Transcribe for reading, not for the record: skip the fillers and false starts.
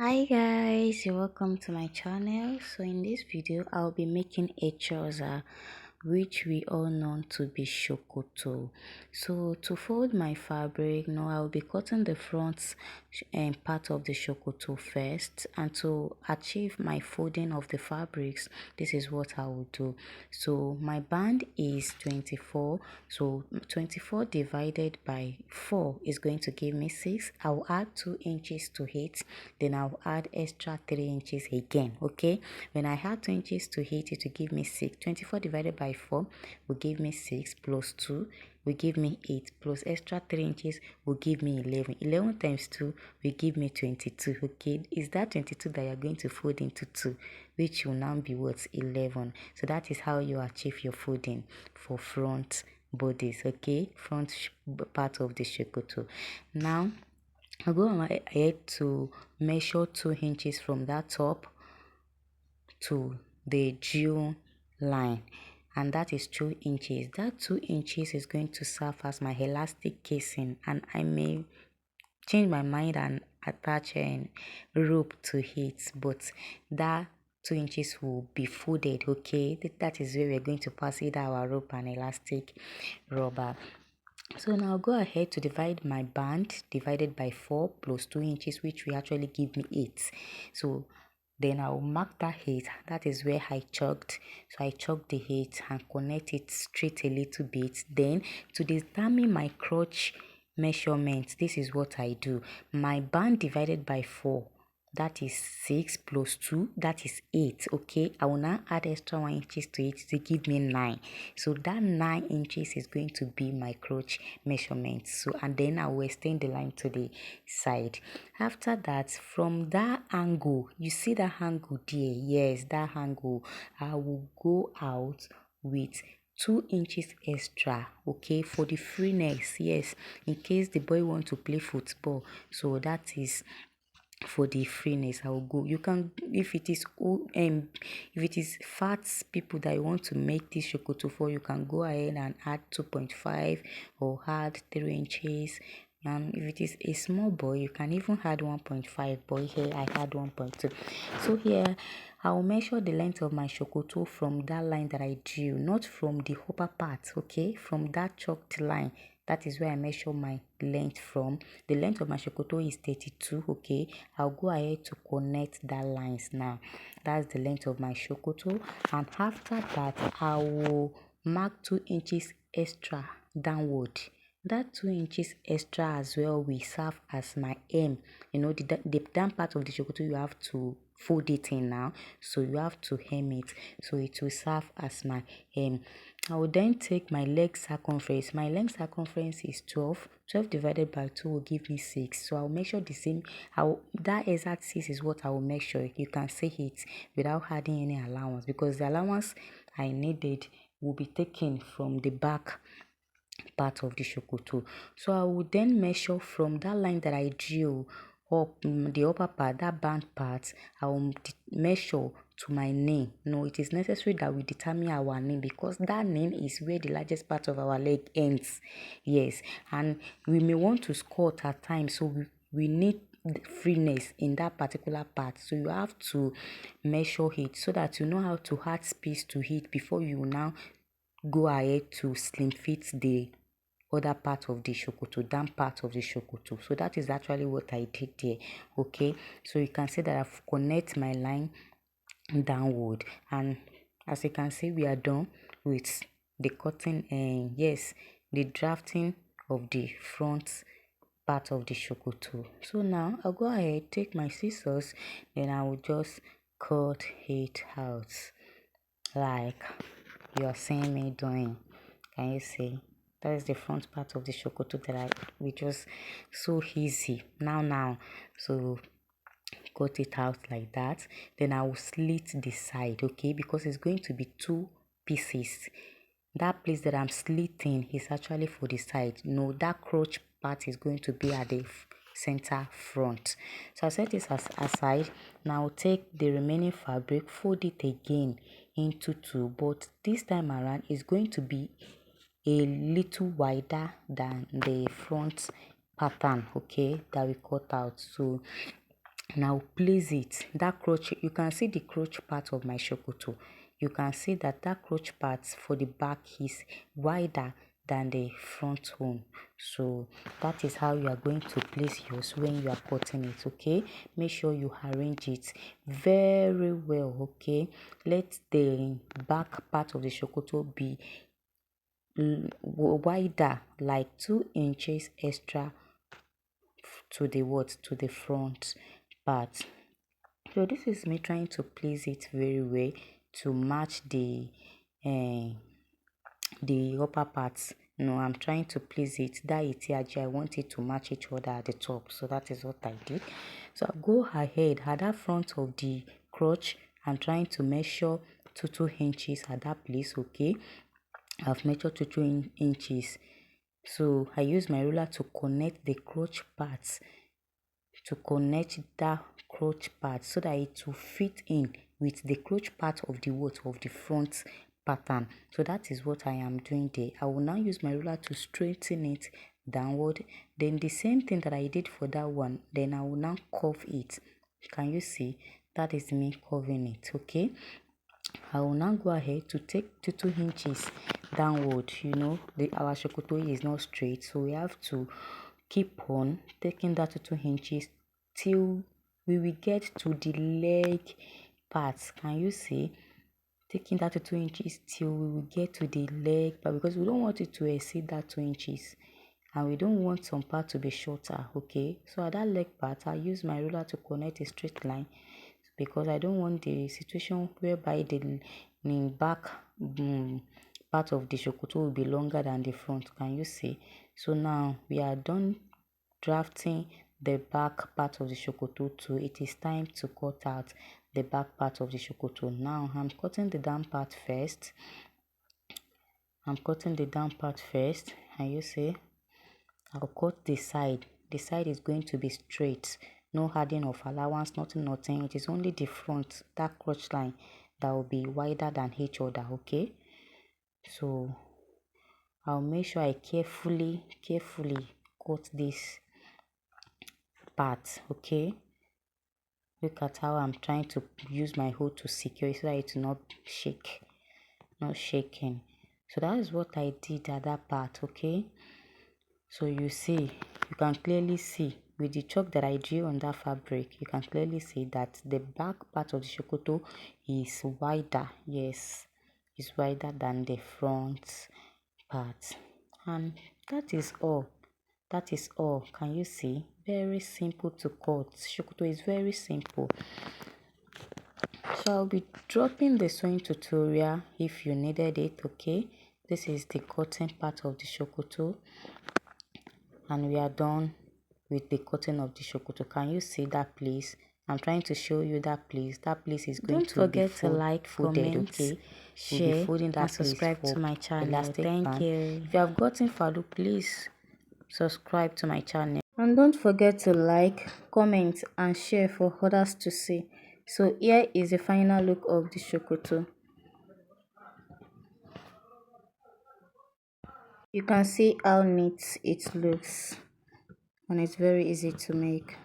Hi guys, you're welcome to my channel. So in this video I'll be making a trouser which we all know to be Sokoto. So to fold my fabric, now I'll be cutting the front part of the Sokoto first, and to achieve my folding of the fabrics, this is what I will do. So my band is 24, so 24 divided by 4 is going to give me 6. I'll add 2 inches to it, then I'll add extra 3 inches again. Okay, when I add 2 inches to it, it will give me 6. 24 divided by 4 will give me 6, plus 2 will give me 8, plus extra 3 inches will give me 11. 11 times 2 will give me 22. Okay, is that 22 that you're going to fold into 2, which will now be what? 11. So that is how you achieve your folding for front bodies. Okay, front part of the Sokoto. Now I'll go ahead to measure 2 inches from that top to the June line, and that is 2 inches. That 2 inches is going to serve as my elastic casing, and I may change my mind and attach a rope to it, but that 2 inches will be folded. Okay, that is where we're going to pass either our rope and elastic rubber. So now go ahead to divide my band divided by 4 plus 2 inches, which will actually give me 8. So then I'll mark that 8. That is where I chalked. So I chalked the 8 and connect it straight a little bit. Then to determine my crotch measurement, this is what I do. My band divided by 4, that is 6, plus 2, that is 8. Okay, I will now add extra 1 inches to it to give me 9. So that 9 inches is going to be my crotch measurement. So, and then I will extend the line to the side. After that, from that angle, you see that angle there? Yes, that angle, I will go out with 2 inches extra, okay, for the freeness. Yes, in case the boy want to play football. So that is for the freeness. I will go. You can, if it is if it is fat people that you want to make this Sokoto for, you can go ahead and add 2.5 or add 3 inches. And if it is a small boy, you can even add 1.5. Boy, here I add 1.2. So here I will measure the length of my Sokoto from that line that I drew, not from the upper part. Okay, from that chalked line. That is where I measure my length from. The length of my Sokoto is 32. Okay, I'll go ahead to connect that lines now. That's the length of my Sokoto, and after that I will mark 2 inches extra downward. That 2 inches extra as well will serve as my hem. You know, the down part of the Sokoto, you have to fold it in now, so you have to hem it, so it will serve as my hem. I will then take my leg circumference. My leg circumference is 12. 12 divided by 2 will give me 6. So I'll measure the same. That exact 6 is what I will measure. You can see it without adding any allowance, because the allowance I needed will be taken from the back part of the Sokoto. So I will then measure from that line that I drew up, the upper part, that band part. I will measure to my knee. No, it is necessary that we determine our knee, because that knee is where the largest part of our leg ends. Yes, and we may want to squat at times, so we need the freeness in that particular part. So you have to measure it so that you know how to add space to it before you now go ahead to slim fit the other part of the Sokoto, down part of the Sokoto. So that is actually what I did there. Okay, so you can see that I've connect my line downward, and as you can see, we are done with the cutting and yes, the drafting of the front part of the Sokoto. So now I'll go ahead, take my scissors, then I will just cut it out like you are seeing me doing. Can you see? That is the front part of the Sokoto that which was so easy. Now, so cut it out like that. Then I will slit the side, okay, because it's going to be 2 pieces. That place that I'm slitting is actually for the side. No, that crotch part is going to be at the center front. So I set this aside. Now take the remaining fabric, fold it again into 2, but this time around is going to be a little wider than the front pattern, okay, that we cut out. So and I'll place it. That crotch, you can see the crotch part of my shokoto. You can see that crotch part for the back is wider than the front one. So that is how you are going to place yours when you are cutting it. Okay, make sure you arrange it very well. Okay, let the back part of the shokoto be wider, like 2 inches extra to the to the front part. So this is me trying to place it very well to match uh, the upper parts. No, I'm trying to place it that itiaji, I want it to match each other at the top. So that is what I did. So I'll go ahead at that front of the crotch. I'm trying to measure 2 inches at that place. Okay, I've measured 2 inches. So I use my ruler to connect the crotch parts, to connect that crotch part so that it will fit in with the crotch part of the what of the front pattern. So that is what I am doing there. I will now use my ruler to straighten it downward. Then the same thing that I did for that one, then I will now curve it. Can you see? That is me curving it. Okay, I will now go ahead to take 2 inches downward. You know, our shokoto is not straight, so we have to keep on taking that 2 inches till we will get to the leg part. Can you see? Taking that 2 inches till we will get to the leg part, because we don't want it to exceed that 2 inches and we don't want some part to be shorter. Okay, so at that leg part, I use my ruler to connect a straight line, because I don't want the situation whereby the back part of the shokoto will be longer than the front. Can you see? So now we are done drafting the back part of the shokoto too. It is time to cut out the back part of the shokoto. Now I'm cutting the down part first. I'm cutting the down part first. And you see, I'll cut the side. The side is going to be straight, no adding of allowance, nothing. It is only the front, that crotch line, that will be wider than each other. Okay, so I'll make sure I carefully cut this part. Okay, look at how I'm trying to use my hoe to secure it so that it will not shake, not shaking. So that is what I did at that part. Okay, so you see, you can clearly see with the chalk that I drew on that fabric, you can clearly see that the back part of the shokoto is wider. Yes, it's wider than the front part. And that is all. That is all. Can you see? Very simple to cut. Shokoto is very simple. So I'll be dropping the sewing tutorial if you needed it. Okay, this is the cutting part of the shokoto, and we are done with the cutting of the shokoto. Can you see that place? I'm trying to show you that place. That place is going to be folded. Don't forget to like, comment, okay? Share, and subscribe to my channel. Thank you. If you have gotten value, please subscribe to my channel. And don't forget to like, comment, and share for others to see. So here is the final look of the shokoto. You can see how neat it looks, and it's very easy to make.